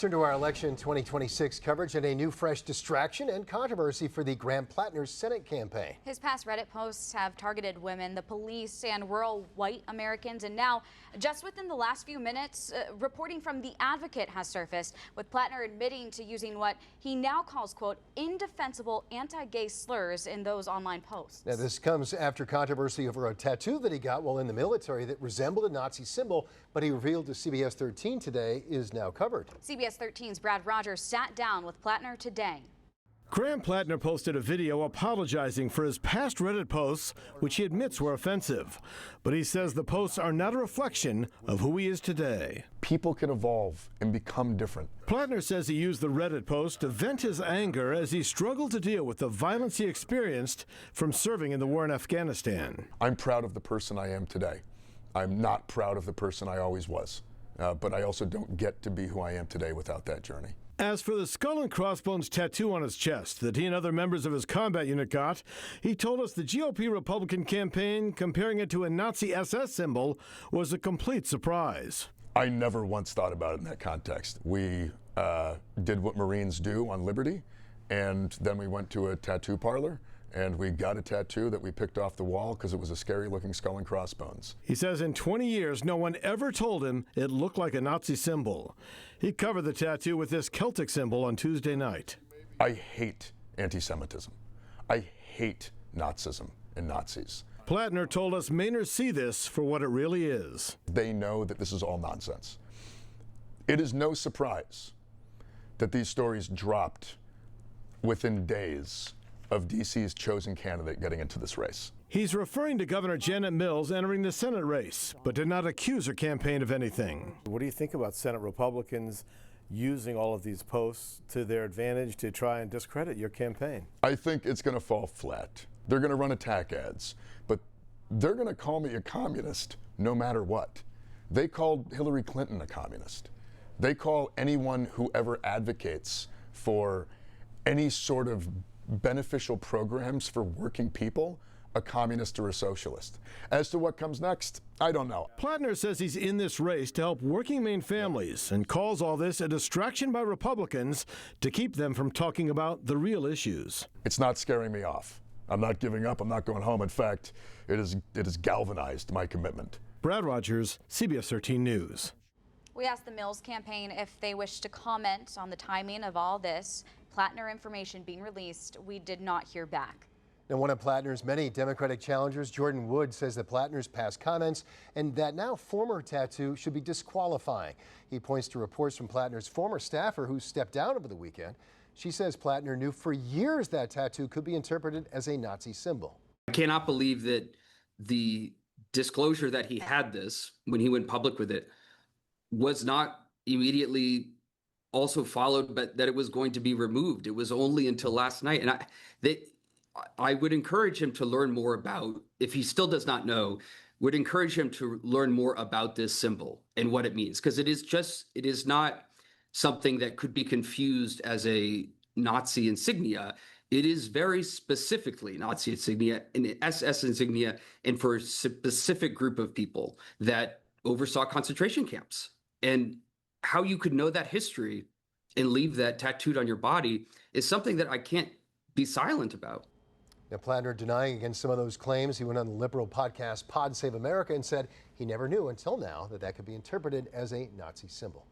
turn to our election 2026 coverage and a new fresh distraction and controversy for the Graham Platner Senate campaign. His past Reddit posts have targeted women, the police, and rural white Americans. And now, just within the last few minutes, reporting from The Advocate has surfaced, with Platner admitting to using what he now calls, quote, indefensible anti-gay slurs in those online posts. Now, this comes after controversy over a tattoo that he got while in the military that resembled a Nazi symbol, but he revealed to CBS 13 today is now covered. CBS 13's Brad Rogers sat down with Platner today. Graham Platner posted a video apologizing for his past Reddit posts, which he admits were offensive. But he says the posts are not a reflection of who he is today. People can evolve and become different. Platner says he used the Reddit post to vent his anger as he struggled to deal with the violence he experienced from serving in the war in Afghanistan. I'm proud of the person I am today. I'm not proud of the person I always was. But I also don't get to be who I am today without that journey. As for the skull and crossbones tattoo on his chest that he and other members of his combat unit got, he told us the GOP Republican campaign comparing it to a Nazi SS symbol was a complete surprise. I never once thought about it in that context. We did what Marines do on Liberty, and then we went to a tattoo parlor, and we got a tattoo that we picked off the wall because it was a scary-looking skull and crossbones. He says in 20 years, no one ever told him it looked like a Nazi symbol. He covered the tattoo with this Celtic symbol on Tuesday night. I hate anti-Semitism. I hate Nazism and Nazis. Platner told us Mainers see this for what it really is. They know that this is all nonsense. It is no surprise that these stories dropped within days of DC's chosen candidate getting into this race. He's referring to Governor Janet Mills entering the Senate race, but did not accuse her campaign of anything. What do you think about Senate Republicans using all of these posts to their advantage to try and discredit your campaign? I think it's going to fall flat. They're going to run attack ads, but they're going to call me a communist no matter what. They called Hillary Clinton a communist. They call anyone who ever advocates for any sort of beneficial programs for working people a communist or a socialist. As to what comes next, I don't know. Platner says he's in this race to help working Maine families and calls all this a distraction by Republicans to keep them from talking about the real issues. It's not scaring me off. I'm not giving up. I'm not going home. In fact, it has galvanized my commitment. Brad Rogers, CBS 13 News. We asked the Mills campaign if they wish to comment on the timing of all this Platner information being released. We did not hear back. Now, one of Platner's many Democratic challengers, Jordan Wood, says that Platner's past comments and that now former tattoo should be disqualifying. He points to reports from Platner's former staffer who stepped down over the weekend. She says Platner knew for years that tattoo could be interpreted as a Nazi symbol. I cannot believe that the disclosure that he had this when he went public with it was not immediately also followed, but that it was going to be removed. It was only until last night. And I would encourage him to learn more about, if he still does not know, would encourage him to learn more about this symbol and what it means. Because it is not something that could be confused as a Nazi insignia. It is very specifically Nazi insignia, an SS insignia, and for a specific group of people that oversaw concentration camps. And how you could know that history and leave that tattooed on your body is something that I can't be silent about. Now, Platner denying against some of those claims. He went on the liberal podcast Pod Save America and said he never knew until now that that could be interpreted as a Nazi symbol.